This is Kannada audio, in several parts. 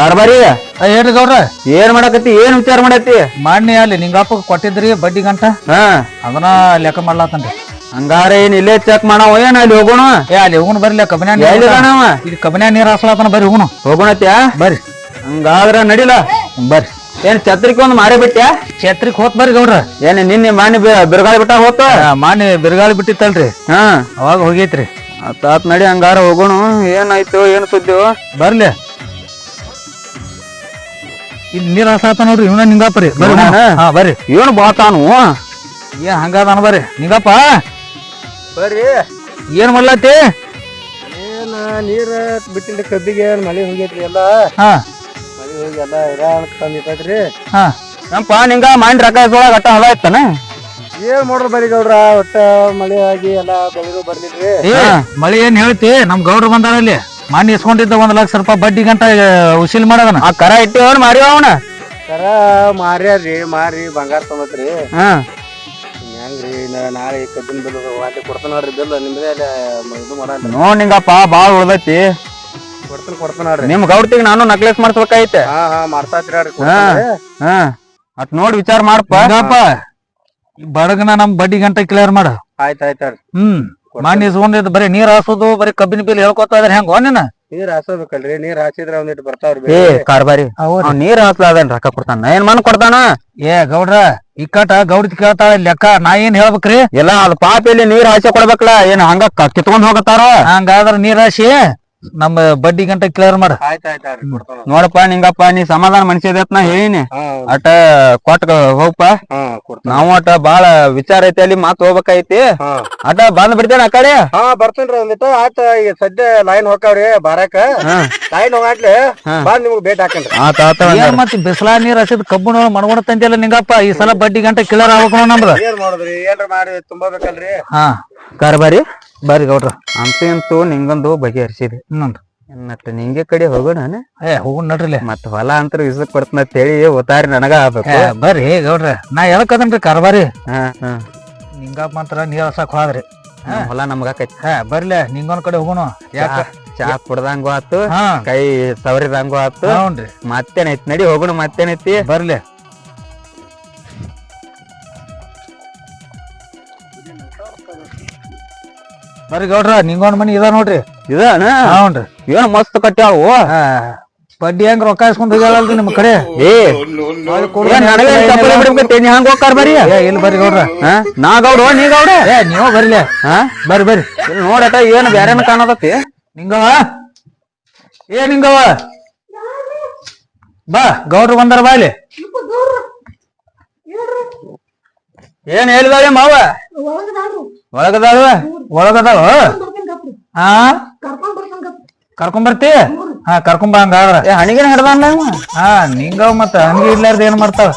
ಕಾರ್ಬಾರಿ ಹೇಳ್ರಿ ಗೌಡ್ರ. ಏನ್ ಮಾಡಕತ್ತಿ? ಏನ್ ವಿಚಾರ ಮಾಡತ್ತಿ? ಮಾಡಿ ಅಲ್ಲಿ ನಿಂಗಪ್ಪ ಕೊಟ್ಟಿದ್ರಿ ಬಡ್ಡಿ ಗಂಟ, ಅದನ್ನ ಲೆಕ್ಕ ಮಾಡ್ಲಾತನ್ರಿ. ಹಂಗಾರ ಏನ್ ಇಲ್ಲೇ ಚೆಕ್ ಮಾಡವ ಏನ್ ಅಲ್ಲಿ ಹೋಗೋಣ? ಅಲ್ಲಿ ಹೋಗೋಣ ಬರ್ಲಿ. ಕಬನ್ಯಾ ಇಲ್ಲಿ ಕಬನ್ಯಾ ನೀರ್ ಹಾಸ್ಲಾತನ, ಬರ್ರಿ ಹೋಗೋಣ. ಹೋಗೋಣತ್ಯಾ? ಬರ್ರಿ. ಹಂಗಾದ್ರ ನಡಿಲ ಬರ್ರಿ. ಏನ್ ಛತ್ರಿಕ್ ಒಂದ್ ಮಾರಿ ಬಿಟ್ಟ್ಯಾ? ಛತ್ರಿಕ್ ಹೋತ್ ಬರ್ರಿ ಗೌಡ್ರ. ಏನ್ ನಿನ್ನೆ ಮಾನಿ ಬಿರುಗಾಳಿ ಬಿಟ್ಟ ಹೋತ? ಮಾನಿ ಬಿರುಗಾಳಿ ಬಿಟ್ಟಿತ್ತಲ್ರಿ, ಅವಾಗ ಹೋಗೈತ್ರಿ. ಆತ್ ನಡಿ ಹಂಗಾರ ಹೋಗೋಣ. ಏನಾಯ್ತು? ಏನ್ ಸುದ್ದಿ? ಬರ್ಲಿ. ಇಲ್ಲಿ ನೀರ್ ಹಾಸಾತ ನೋಡ್ರಿ ಇವನ ನಿಂಗಪ್ಪ ರೀ. ಬರ್ರಿ. ಹಾ ಬರ್ರಿ. ಏನು ಬಾತಾನು? ಏನ್ ಹಂಗಾದಾನ ಬರ್ರಿ ನಿಂಗಪ್ಪ. ಬರ್ರಿ. ಏನ್ ಮಾಡ್ಲತ್ತಿ? ಏನ ನೀರ್ ಬಿಟ್ಟಿಲ್ರಿ ಕಬ್ಬಿಗೆ, ಮಳಿ ಹೋಗೈತ್ರಿ ಎಲ್ಲ. ಮಳಿ ಹೋಗಿ ಎಲ್ಲ ತಂದಿತ್ತೈತ್ರಿ. ನಮ್ಮಪ್ಪ ನಿಂಗ ಮಾಡಿ ರೊಕ್ಕ ಇಸ್ಕೊಳಕ್ ಅಟ್ಟ ಹೊಲ ಇತ್ತಾನ? ಏನ್ ಮಾಡ್ರ ಬರೀ ಗೌಡ್ರ, ಒಟ್ಟ ಮಳಿ ಆಗಿ ಎಲ್ಲಾ ಬೆಳೆದು ಬರ್ಲಿಲ್ರಿ. ಮಳಿ ಏನ್ ಹೇಳ್ತಿ? ನಮ್ ಗೌಡ್ರ ಬಂದಾರ ಅಲ್ಲಿ ಮಾಡಿ ಇಸ್ಕೊಂಡಿದ್ದ 1 ಲಕ್ಷ ರೂಪಾಯಿ ಬಡ್ಡಿ ಗಂಟ ಉಸಿಲ್ ಮಾಡದನ. ಆ ಕರ ಇಟ್ಟಿವನ್ ಮಾರಿ ಅವನ ಕರ ಮಾರ್ಯಾರ್ರಿ. ಮಾರಿ ಬಂಗಾರ ತೊಂಬತ್ರಿ. ಹೆಂಗ್ರಿ ನಾಳೆ ಕಬ್ಬಿನ ಬಿಲ್ ಅಲ್ಲಿ ಕೊಡ್ತಾನ ನೋಡ್ರಿ. ಬಿಲ್ ನಿಮ್ದೇ ಇದು ಮಾಡಲ್ಲ ನೋಡ್ ನಿಂಗಪ್ಪ. ಬಾಳ್ ಉಳ್ದೈತಿ. ಕೊಡ್ತಾನ ನೋಡ್ರಿ. ನಿಮ್ ಗೌಡ್ತಿಗ್ ನಾನು ನಕ್ಲೆಸ್ ಮಾಡ್ಸ್ಬೇಕಾಯ್ತೆ. ಮಾಡ್ತಾತ್ರಿ. ಅಟ್ ನೋಡಿ ವಿಚಾರ ಮಾಡಪ್ಪ. ಬಡಗನ ನಮ್ ಬಡ್ಡಿ ಗಂಟ ಕ್ಲಿಯರ್ ಮಾಡ. ಆಯ್ತಾಯ್ತ. ಮಾಡಿ ಇಸ್ಕೊಂಡಿದ್ ಬರೀ ನೀರ್ ಹಾಸೋದು, ಬರೀ ಕಬ್ಬಿನ ಬಿಲ್ ಹೇಳ್ಕೊತಾ ಇದ್ರ ಹೆಂಗ ನೀನ? ನೀರ್ ಹಾಸೋಬೇಕಲ್ರಿ. ನೀರ್ ಹಾಸಿದ್ರ ಒಂದಿಟ್ಟು ಬರ್ತಾವ್ರಿ. ಕಾರ್ಬಾರಿ ನೀರ್ ಹಾಸ್ಲಾದನ್ ರೊಕ್ಕ ಕೊಡ್ತಾನ. ಏನ್ ಮನ್ ಕೊಡ್ತಾನ? ಗೌಡ್ರ ಇಕ್ಕಟ ಗೌಡ್ತಿ ಕೇಳ್ತಾಳ ಲೆಕ್ಕ, ನಾ ಏನ್ ಹೇಳ್ಬೇಕ್ರಿ? ಎಲ್ಲ ಅದು ಪಾಪ ಇಲ್ಲಿ ನೀರ್ ಹಾಸೆ ಕೊಡ್ಬೇಕಲ್ಲ. ಏನ್ ಹಂಗ ಕಿತ್ಕೊಂಡ್ ಹೋಗತ್ತಾರ? ಹಂಗಾದ್ರ ನೀರ್ ಹಾಸಿ ನಮ್ಮ ಬಡ್ಡಿ ಗಂಟ ಕ್ಲಿಯರ್ ಮಾಡ. ನೋಡಪ್ಪ ನಿಂಗಪ್ಪ, ನೀ ಸಮಾಧಾನ ಮನುಷ್ಯದತ್ ನಾ ಹೇಳಿನಿ. ಅಟ ಕೊಟ್ಟ ಹೋಗಪ್ಪ. ನಾವು ಅಟ ಬಾಳ ವಿಚಾರ ಐತಿ, ಅಲ್ಲಿ ಮಾತ್ ಹೋಗ್ಬೇಕೈತಿ. ಅಟ ಬಂದ್ ಬಿಡ್ತೇನೆ ಆ ಕಡೆ. ಬರ್ತೇನ್ರಿ ಒಂದಿಟ್ಟು. ಆತ ಈಗ ಸದ್ಯ ಲೈನ್ ಹೋಗ್ತಾವ್ರಿ ಬಾರಕ. ಲೈನ್ ಹೋಗಾಟ್ಲಿ ಬಂದ್ ನಿಮ್ಗೆ ಭೇಟಿ ಹಾಕೇನ್ರಿ. ಮತ್ ಬಿಸ್ಲಾ ನೀರ್ ಹಸಿದ್ ಕಬ್ಬು ಮಣಗುಣ ತಂದಿಲ್ಲ ನಿಂಗಪ್ಪ. ಈ ಸಲ ಬಡ್ಡಿ ಗಂಟ ಕ್ಲಿಯರ್ ಆಗ್ಬೇಕು ನಮ್ದು. ಏನ್ ಮಾಡುದ್ರಿ? ಏನ್ರ ಮಾಡಿ ತುಂಬಬೇಕಲ್ರಿ. ಕಾರ್ಬಾರಿ ಬರ್ರಿ ಗೌಡ್ರ. ಅಂತೂ ನಿಂಗೊಂದು ಬಗೆಹರಿಸಿದೆ. ಮತ್ತ ನಿಂಗೆ ಕಡೆ ಹೋಗೋಣ. ಹೋಗೋಣ ನಡ್ರಿ. ಮತ್ ಹೊಲ ಅಂತ ಇಸಕ್ ಕೊಡ್ತನ ಹೇಳಿ ಓತಾರಿ ನನಗ ಆಗ್ಬೇಕು. ಬರ್ರಿ ಗೌಡ್ರ. ನಾ ಹೇಳಕದನ್ರಿ ಕಾರ್ಬಾರಿ. ನಿಂಗಪ್ಪ ಮಾತ್ರ ನೀರ್ ಹಸಕ್ ಹೋದ್ರಿ ಹೊಲ ನಮ್ಗ ಆಕೈತಿ. ಬರ್ಲಿ ನಿಂಗೊಂದ್ ಕಡೆ ಹೋಗೋಣ. ಯಾಕ ಚಾ ಕುಡ್ದಂಗು ಆತು, ಕೈ ಸವರಿದಂಗು ಆತು. ಮತ್ತೇನೈತಿ? ನಡಿ ಹೋಗೋಣ. ಮತ್ತೇನೈತಿ? ಬರ್ಲಿ. ಬರ್ರಿ ಗೌಡ್ರ, ನಿಂಗೊಂದ್ ಮನಿ ಇದ ನೋಡ್ರಿ. ಇದಾನ? ಹ್ಞೂನ್ರಿ. ಏನ್ ಮಸ್ತ್ ಕಟ್ಟ್ಯಾವು. ಬಡ್ಡಿ ಹೆಂಗ್ ರೊಕ್ಕ ಇಸ್ಕೊಂಡ್ ಹೋಗ್ಯಾಳಲ್ರಿ ನಿಮ್ ಕಡೆ? ಹಂಗ ಹೋಗ್ತಾರ ಬರೀ. ಇಲ್ಲಿ ಬರ್ರಿ ಗೌಡ್ರ. ನಾ ಗೌಡ, ನೀ ಗೌಡ? ನೀವು ಬರ್ಲಿ. ಬರ್ರಿ ಬರ್ರಿ. ನೋಡಟ ಏನ್ ಬ್ಯಾರೇನ ಕಾಣತತಿ. ನಿಂಗವ ನಿಂಗವ ಬಾ, ಗೌಡ್ರು ಬಂದಾರ ಬಾ ಇಲ್ಲಿ. ಏನ್ ಹೇಳಿದಾಳೆ ಮಾವ? ಒಳಗದಾಳು. ಕರ್ಕೊಂಡ್ ಬರ್ತಿ? ಕರ್ಕೊಂಬ. ಹಂಗಾದ್ರ ಹಣಿಗಿನ ಹಿಡ್ದಾನ. ನಿಂಗವ್ ಮತ್ತ ಹಂಗಿ ಇರ್ಲಾರ್ದ ಏನ್ ಮಾಡ್ತಾವ?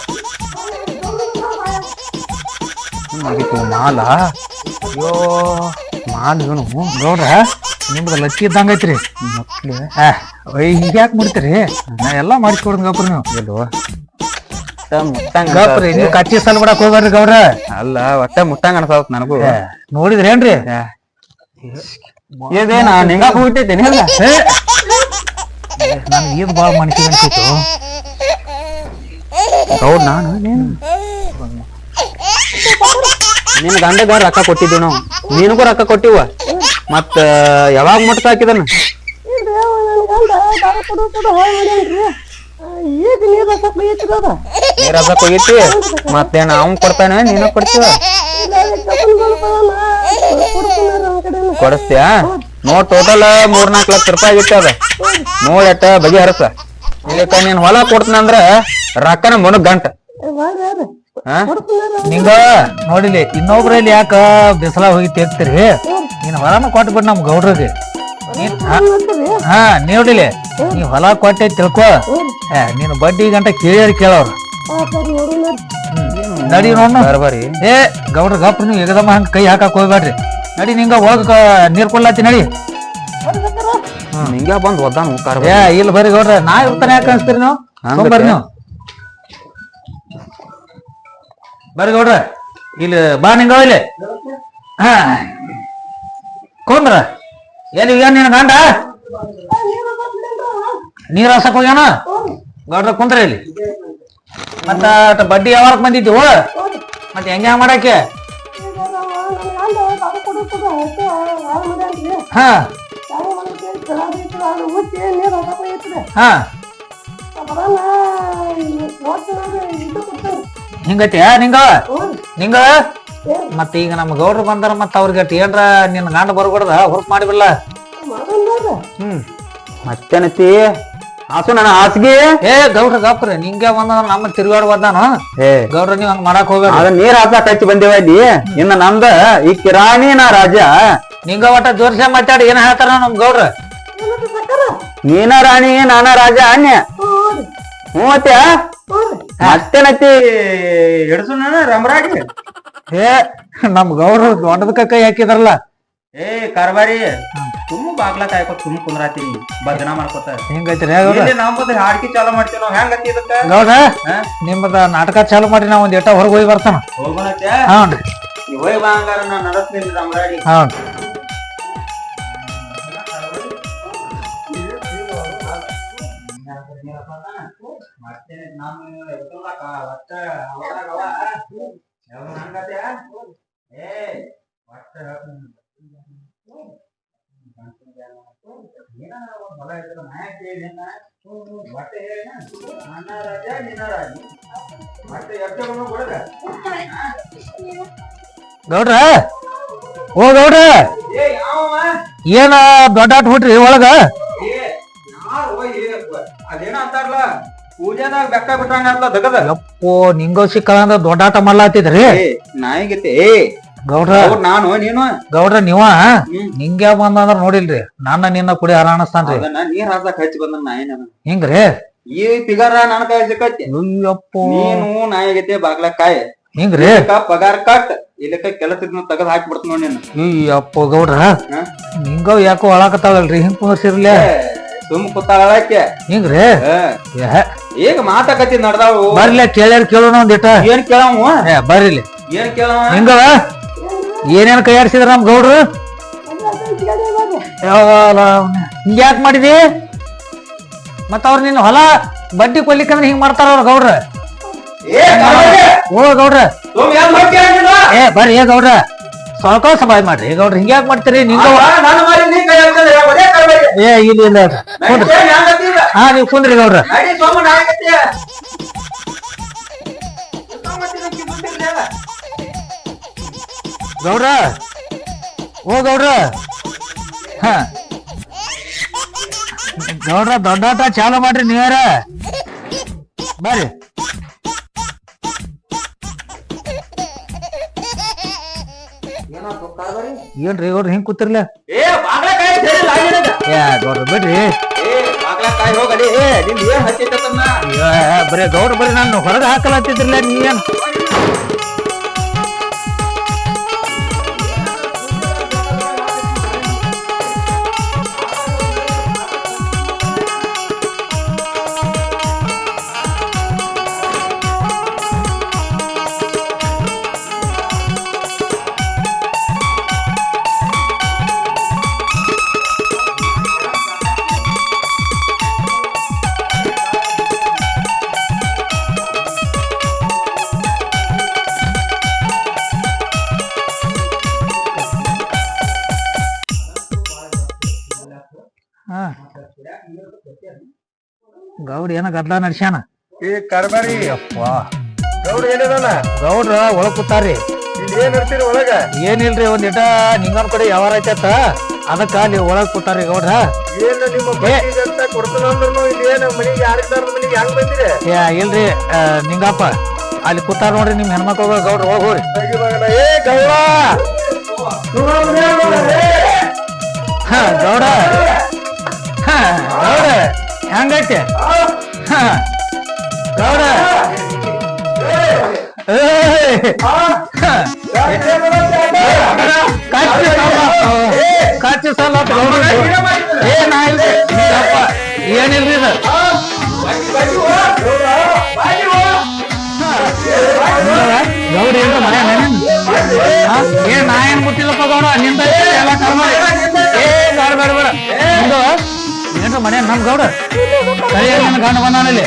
ಮಾಲ. ಅಯ್ಯೋ ಮಾಲ್ ಇವನು ಗೌಡ್ರ. ನಿಮ್ದ ಲಕ್ಕಿ ಇದ್ದಂಗೈತ್ರಿ. ಹಿಂಗ್ಯಾಕ್ ಮಾಡ್ತೀರಿ? ನಾ ಎಲ್ಲಾ ಮಾಡಿಸ್ಕೊಡ್ತೀನಿ ಗಪ್ರಿ. ನೀವು ಗಪ್ರಿ, ನೀವು ಕಚ್ಚಿ ಸಲ್ ಬಿಡಕ್ ಹೋಗ್ಬಾರ್ರಿ ಗೌಡ್ರ. ಅಲ್ಲ ಒಟ್ಟ ಮುಟ್ಟಂಗ ಅನ್ಸಾವತ್ ನನಗೂ. ನೋಡಿದ್ರೇನ್ರಿ? ಇದೇನ ನಿಂಗಾಕ ಹೋಗ್ತೈತಿ? ನನ್ ಈದ್ ಬಾಳ ಮನ್ಸಿಗೆ ಅನ್ಸಿತ್ತು ಗೌಡ್. ನಾನು ನಿನ್ ಗಂಡಗ ರೊಕ್ಕ ಕೊಟ್ಟಿದ್ದೀವಿ ನಾವು. ನಿನಗೂ ರೊಕ್ಕ ಕೊಟ್ಟಿವ. ಮತ್ತ ಯಾವಾಗ ಮುಟ್ಟ ಹಾಕಿದನ? ನೀರ್ ಹಸಕ್ ಹೋಗಿತಿ. ಮತ್ತೇನ ಅವ್ನ್ ಕೊಡ್ತಾನೆ? ನೀನ ಕೊಡ್ತೀವ? ಕೊಡಸ್ತೀಯ? ನೋಡ್ ಟೋಟಲ್ 3-4 ಲಕ್ಷ ರೂಪಾಯಿ ಆಗಿತ್ತು ಅದ. ನೋಡಟ್ಟ ಬಗೆಹರಸ. ಇಲ್ಲಿಕ ನೀನ್ ಹೊಲ ಕೊಡ್ತನಂದ್ರ ರೊಕ್ಕನ ಮುನಗ್ ಗಂಟ. ನಿಂಗ ನೋಡಿಲಿ ಇನ್ನೊಬ್ರಲ್ಲಿ ಯಾಕ ಬಿಸಿಲ ಹೋಗಿ ತೆಗ್ತಿರಿ? ನೀನ್ ಹೊಲನ ಕೊಟ್ಬಿಡ್ ನಮ್ ಗೌಡ್ರಿಗೆ. ನೋಡಿಲಿ ನೀ ಹೊಲ ಕೊಟ್ಟೆ ತಿಳ್ಕೊ. ನೀನು ಬಡ್ಡಿ ಗಂಟ ಕೇಳವ್ರು. ನಡಿ ನೋಡ್ರಿ. ಗೌಡ್ರ ಗಪ್ರ ನೀವು ಎಗದಮ್ಮ ಹಂಗ ಕೈ ಹಾಕಕ್ ಹೋಗ್ಬೇಡ್ರಿ. ನಡಿ ನಿಂಗ ಹೋಗ ನೀರ್ ಕೊಡ್ಲಾತಿ. ನಡಿ. ನಿಂಗ ಬಂದ್ ಒದ್ದಾನ. ಇಲ್ಲ ಬರ್ರಿ ಗೌಡ್ರ. ನಾ ಇರ್ತಾನೆ ಯಾಕೆ ಅನ್ಸ್ತೀರಿ ನೀವು? ಬರ್ರಿ ನೀವು. ಬರ್ರಿ ಗೌಡ್ರ. ಇಲ್ಲಿ ಬಾ ನಿಂಗ ಇಲ್ಲಿ. ಕುಂದ್ರ. ಏನ್ ನಿನ್ ಗಂಡ ನೀರ್ ಹಾಸಕ್ ಹೋಗ್ಯಾನ? ಗೌಡ್ರ ಕುಂತ್ರಿ ಇಲ್ಲಿ ಮತ್ತ ಬಡ್ಡಿ ಯಾವಾಗ ಬಂದಿದ್ದು ಮತ್ತೆ ಹೆಂಗ ಮಾಡಕ್ಕೆ ಹಾ ಹಾ ಹಿಂಗತಿ ನಿಂಗ ನಿಂಗ ಮತ್ತ ಈಗ ನಮ್ ಗೌಡ್ರು ಬಂದಾರ ಮತ್ತ ಅವ್ರಿಗೆ ಏನ್ರ ನಿನ್ ಗಂಡ ಬರ್ಕೊಡ್ದ ಹುರುಪ್ ಮಾಡಿಬಿಡ್ಲ ಮತ್ತೇನತಿ ಆಸು ನನ್ನ ಹಾಸಿಗೆ ಗೌಡ್ರ ಗಾಪ್ರಿ ನಿಂಗೆ ಬಂದ ನಮ್ಮ ತಿರುಗಾಡ್ ಬಂದಾನ ಗೌಡ್ರ ನೀವ್ ಹಂಗ ಮಾಡಕ್ ಹೋಗ್ಬೇಡ ಅದ ನೀರ್ ಹಾಸಕ್ ಹಚ್ಚಿ ಬಂದೇವ ಇಲ್ಲಿ ಇನ್ನ ನಮ್ದ ಈ ಕಿರಾಣಿ ನಾ ರಾಜ ನಿಂಗ ಒಟ್ಟ ಜೋರ್ಸ ಮಾತಾಡಿ ಏನ್ ಹೇಳ್ತಾರ ನಮ್ ಗೌಡ್ರ ನೀನ ರಾಣಿ ನಾನ ರಾಜ ಅನ್ಯ ಹ್ಞೂ ಮತ್ತೇನತಿ ಹಿಡ್ಸು ರಮರಾಗಿ ನಮ್ ಗೌಡ್ರ ದೊಡ್ಡದಕ್ಕ ಕೈ ಹಾಕಿದಾರಲ್ಲ ಕಾರ್ಬಾರಿ ತುಂಬ ಬಾಗ್ಲ ಕಾಯ್ಕೊ ತುಂಬ ಕುಂದ್ರಾತೀನಿ ಭಜನಾ ಮಾಡ್ಕೊತ ಹಿಂಗೈತಿ ನಮ್ಮದ್ ಹಾಡ್ಕಿ ಚಾಲು ಮಾಡ್ತೀವಿ ನಾವ್ ಹೆಂಗತಿ ಇದಕ್ಕ ಗೌಡ್ರ ನಿಮ್ಮದ ನಾಟಕ ಚಾಲು ಮಾಡಿ ನಾವ್ ಒಂದ್ ಎಟ್ಟ ಹೊರಗೆ ಹೋಗಿ ಬರ್ತಾನ ಹೋಗೋಣತ್ತೆ ಹ್ಞೂ ನೀವ್ ಹೋಗಿ ಬಾ ಹಂಗಾರ ನಾ ನಡೆಸ್ತೀನಿ ರಮರಾಗಿ ಹ್ಞೂ ಗೌಡ್ರ ಓ ಗೌಡ್ರ ಏನ ದೊಡ್ಡಾಟ ಹುಟ್ರಿ ಒಳಗ ಅದೇನ ಅಂತಾರಲ್ಲ ಪೂಜಾದಾಗ ಬೆಕ್ಕ ಬಿಟ್ಟಂಗ ದಗದ ಯಪ್ಪೋ ನಿಂಗೋ ಸಿಕ್ಕಂದ್ರ ದೊಡ್ಡಾಟ ಮಾಡ್ಲಾತಿದ್ರಿ ನಾಯಿಗೈತಿ ಗೌಡ್ರ ನಾನು ನೀನು ಗೌಡ್ರ ನೀವ ನಿಂಗ್ಯಾ ಬಂದಂದ್ರ ನೋಡಿಲ್ರಿ ನನ್ನ ನಿನ್ನ ಕುಡಿ ಹರಾಣಸ್ತಾನ್ರಿ ನೀರ್ ಹಾಸಕ್ ಹಚ್ಚಿ ಬಂದ ನಾಯಿ ಹಿಂಗ್ರಿ ಈ ಪಿಗಾರ ನನ್ ಕಾಯಿ ಸಿಕ್ಕೈತಿ ಅಯ್ಯಪ್ಪೋ ನೀನು ನಾಯಿಗೈತಿ ಬಾಗ್ಲ ಕಾಯಿ ಹಿಂಗ್ರಿ ಪಗಾರ ಕಟ್ ಇಲ್ಲಕ್ಕ ಕೆಲಸದ ತೆಗದ್ ಹಾಕಿ ಬಿಡ್ತ ನೋಡಿ ನೀನು ಅಯ್ಯಪ್ಪೋ ಗೌಡ್ರ ನಿಂಗ ಯಾಕೋ ಒಳಕತ್ತಾವಲ್ರಿ ಹಿಂಗ್ ಕುಂದ್ರಿಸಿರ್ಲಿ ಸುಮ್ ಕೂತಾಳಕ್ಕೆ ಹಿಂಗ್ರಿ ಈಗ ಮಾತಾಕತಿ ನಡ್ದಾವು ಬರ್ಲಿ ಕೇಳ್ಯಾರ ಕೇಳೋಣ ಒಂದಿಟ ಏನ್ ಕೇಳವ ಬರ್ಲಿ ಏನ್ ಕೇಳವ ಹಿಂಗವ ಏನೇನ್ ಕೈಯಾಡ್ಸಿದ್ರ ನಮ್ ಗೌಡ್ರು ಹಿಂಗ್ಯಾಕ್ ಮಾಡಿದಿ ಮತ್ತ ಅವ್ರ ನಿನ್ ಹೊಲ ಬಡ್ಡಿ ಕೊಡ್ಲಿಕ್ಕಂದ್ರ ಹಿಂಗ್ ಮಾಡ್ತಾರ ಅವ್ರ ಗೌಡ್ರ ಓ ಗೌಡ್ರ ಬರ್ರಿ ಗೌಡ್ರ ಸಾವ್ಕಾಸ ಸಭಾಯ್ ಮಾಡ್ರಿ ಗೌಡ್ರ ಹಿಂಗ್ಯಾಕ್ ಮಾಡ್ತೀರಿ ನಿಂಗ ಇಲ್ಲ ಹಾ ನೀವ್ ಕುಂದ್ರಿ ಗೌಡ್ರ ಗೌಡ್ರ ಓ ಗೌಡ್ರ ಹ ಗೌಡ್ರ ದೊಡ್ಡಾಟ ಚಾಲು ಮಾಡ್ರಿ ನೀವ್ಯಾರ ಬರ್ರಿ ಏನ್ರಿ ಗೌಡ್ರ ಹಿಂಗ್ ಕೂತಿರ್ಲ ಗೌಡ್ರ ಬಿಡ್ರಿ ಬರೀ ಗೌಡ್ರ ಬರೀ ನಾನು ಹೊರಗೆ ಹಾಕಲತ್ತಿದ್ರಲ್ಲ ನೀವೇನ್ ಗೌಡ್ ಏನ ಗದ್ಲ ನಡ್ಸ್ಯಾನ ಕಾರ್ಬಾರಿ ಗೌಡ್ರ ಏನಿದಾನ ಗೌಡ್ರ ಒಳಗ್ ಕೂತಾರ್ರಿ ಏನ್ ಇರ್ತೀರಿ ಒಳಗ ಏನಿಲ್ರಿ ಒಂದ್ ಇಟ ನಿಂಗನ್ ಕಡೆ ಯಾವಾರ ಐತತ್ತ ಅದಕ್ಕ ಅಲ್ಲಿ ಒಳಗ್ ಕೂತಾರ್ರಿ ಗೌಡ್ರ ಏನು ನಿಮ್ಮ ಅಂತ ಕೊಡ್ತಾನ ಅಂದ್ರೂ ಇಲ್ಲಿ ಏನ ಮನಿಗೆ ಯಾರಿದ್ದಾರ ಮನಿಗೆ ಹೆಂಗ್ ಬಂದಿರಿ ಇಲ್ರಿ ನಿಂಗಪ್ಪ ಅಲ್ಲಿ ಕೂತಾರ ನೋಡ್ರಿ ನಿಮ್ ಹೆಣ್ಮಕ್ಳು ಗೌಡ್ರ ಹೋಗ್ ಹೋಗ್ರಿ ಏ ಗೌಡ ಗೌಡ ಗೌಡ ಹೆಂಗೈತೆ ಗೌಡ ಕಾಚಿ ಸಾಲ ಏನಿಲ್ರಿ ಗೌಡ ಏನ್ರ ಮನೆ ಏನ್ ನಾ ಏನ್ ಗೊತ್ತಿಲ್ಲಪ್ಪ ಗೌಡ ನಿಂದ ಎಲ್ಲ ಬೇಡ ಬೇಡ ಬೇಡ ಏನ್ರ ಮನೆ ನಮ್ ಗೌಡ ಸರಿಯಾಗಿ ನನ್ನ ಗಂಡ ಬಂದಾನಲ್ಲಿ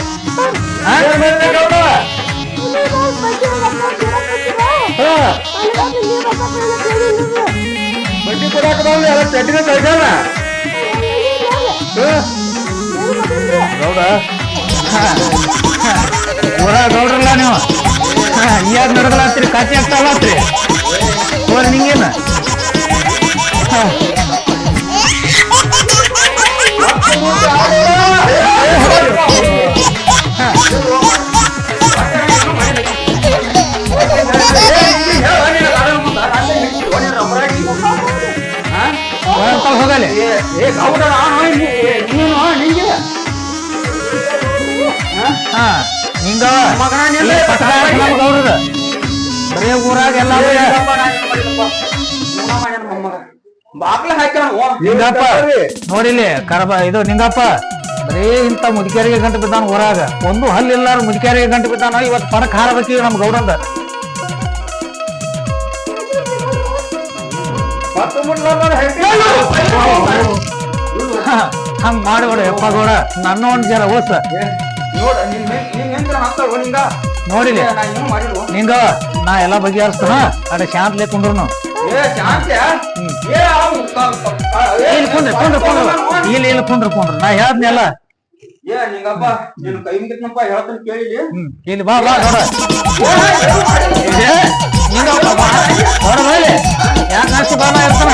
ಬಡ್ಡಿ ಕೊಡಾಕ ಬಂದು ಎಲ್ಲ ಚಡ್ಡಿನ ಕಳ್ಸಲ್ಲ ಗೌಡ ಗೌಡ್ರಲ್ಲ ನೀವು ಯಾರು ನಡಗಲಾತ್ರಿ ಕಾಚಿ ಆಗ್ತಾವತ್ರಿ ಹೋರಿ ನಿಂಗೇನ ಹೋಗಲಿ ನಿಂಗ ಗೌಡ್ರದ ಬರೀ ಊರಾಗ ಎಲ್ಲ ಬಾಗ್ಲ ಹಾಕ್ಯಾವ ನಿಂಗಪ್ಪ ನೋಡಿಲಿ ಕರಬ ಇದು ನಿಂಗಪ್ಪ ಬರೀ ಇಂತ ಮುದುಕೇರಿಗೆ ಗಂಟು ಬಿದ್ದಾನ ಊರಾಗ ಒಂದು ಹಲ್ಲಿಲ್ಲಾರ ಮುದುಕೇರಿಗೆ ಗಂಟು ಬಿದ್ದಾನ ಇವತ್ತು ಪಡಕ್ ಹಾರಬೇಕೀಗ ನಮ್ ಗೌಡಂದ ಹಂಗ ಮಾಡಿಬಿಡ ಯಪ್ಪ ಗೌಡ ನನ್ನ ಒಂದ್ ಜರ ಓಸ ನೋಡಿಲಿ ನಿಂಗ ನಾ ಎಲ್ಲಾ ಬಗೆಹರಿಸ್ತಾನ ಅಡ ಶಾಂತ್ಲೆ ಕುಂಡ್ರು ಇಲ್ಲಿ ಕುಂಡ್ರ ನಾ ಹೇಳ್ದ್ನೆಲ್ಲ ಇಲ್ಲಿ ಬಾ ಬಾ ನೋಡ ಯಾಕೆ ನಾಶಿ ಬಾಲ ಇರ್ತಾನ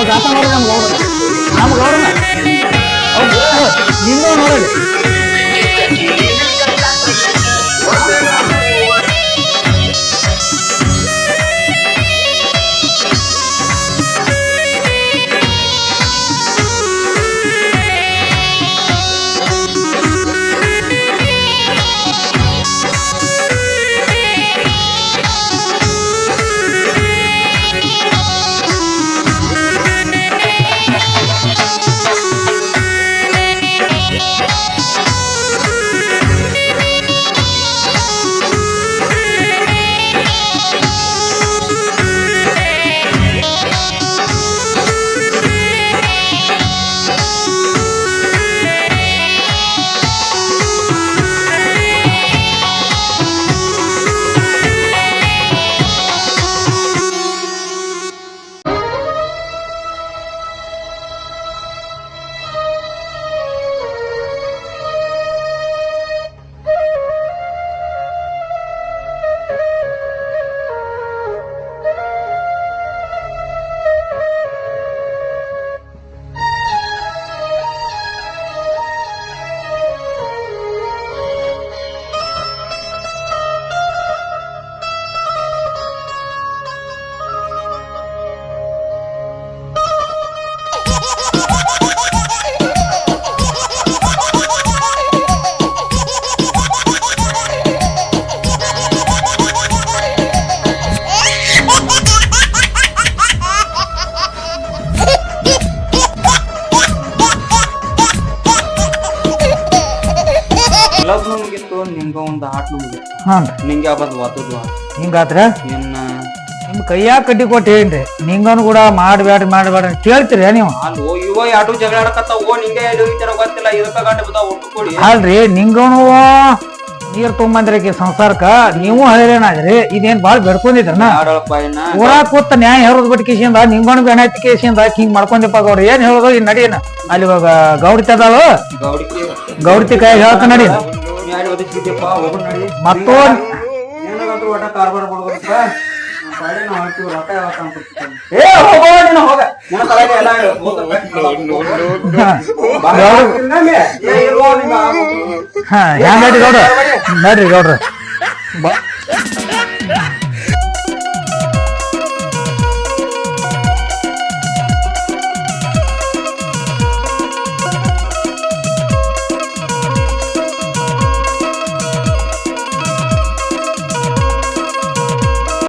ಗಾತ ನೋಡಿ ನಮ್ ಗೌರವ ನಿಂದ ನೋಡಲಿ ನಿಂಗ ಒಂದ್ ಆಟ ನಮ್ಗೆ ಹಾ ನಿಂಗೆ ಯಾವತ್ತು ವಾತದ್ವ ಹಿಂಗಾತ್ರ ಇನ್ನ ನಿಮ್ ಕೈಯಾಗ ಕಡ್ಡಿ ಕೊಟ್ಟು ಏನ್ರಿ ನಿಂಗನು ಕೂಡ ಮಾಡ್ಬೇಡ್ರಿ ಅಂತ ಕೇಳ್ತೀರಿ ನೀವು ಅಲ್ಲೋ ಇವ ಯಾಟು ಜಗಳ ಆಡಕತ್ತಾವ ನಿಂಗೆ ಎಲ್ಲಿ ಹೋಗಿತ್ತಾರ ಗೊತ್ತಿಲ್ಲ ಇದಕ್ಕ ಗಂಟೆ ಬಿದ್ದಾವ ಒಟ್ಟು ಕೊಡಿ ಅಲ್ರಿ ನಿಂಗನು ನೀರ್ ತುಂಬಂದ್ರಿ ಸಂಸಾರಕ್ಕ ನೀವು ಹೈರಾಣಾದ್ರಿ ಇದೇನ್ ಬಾಳ್ ಬೆಡ್ಕೊಂಡಿದ್ರನ ಆಡಳಪ್ಪ ಇನ್ನ ಊರ ಕೂತ ನ್ಯಾಯ ಹೇರೋದ್ ಬಿಟ್ಟು ಕೇಸಿಂದ ನಿಂಗನು ಬೆಣತಿ ಕೇಸಿಂದ ಹಿಂಗ್ ಮಾಡ್ಕೊಂಡಿಪ್ಪ ಗೌಡ್ರಿ ಏನ್ ಹೇಳೋದು ಇನ್ ನಡೀನ ಅಲ್ಲಿ ಇವಾಗ ಗೌಡಿತಿ ಅದಾಳು ಗೌಡಿತಿ ಕೈ ಹೇಳ್ತ ನಡಿ ಮತ್ತೋ ಒಟ್ಟ ಕಾರ್ಬಾರ್ ಬಿಡ್ಬೇಕ ಹೆಂಗ್ ಗೌಡ್ರ ನಡ್ರಿ ಗೌಡ್ರ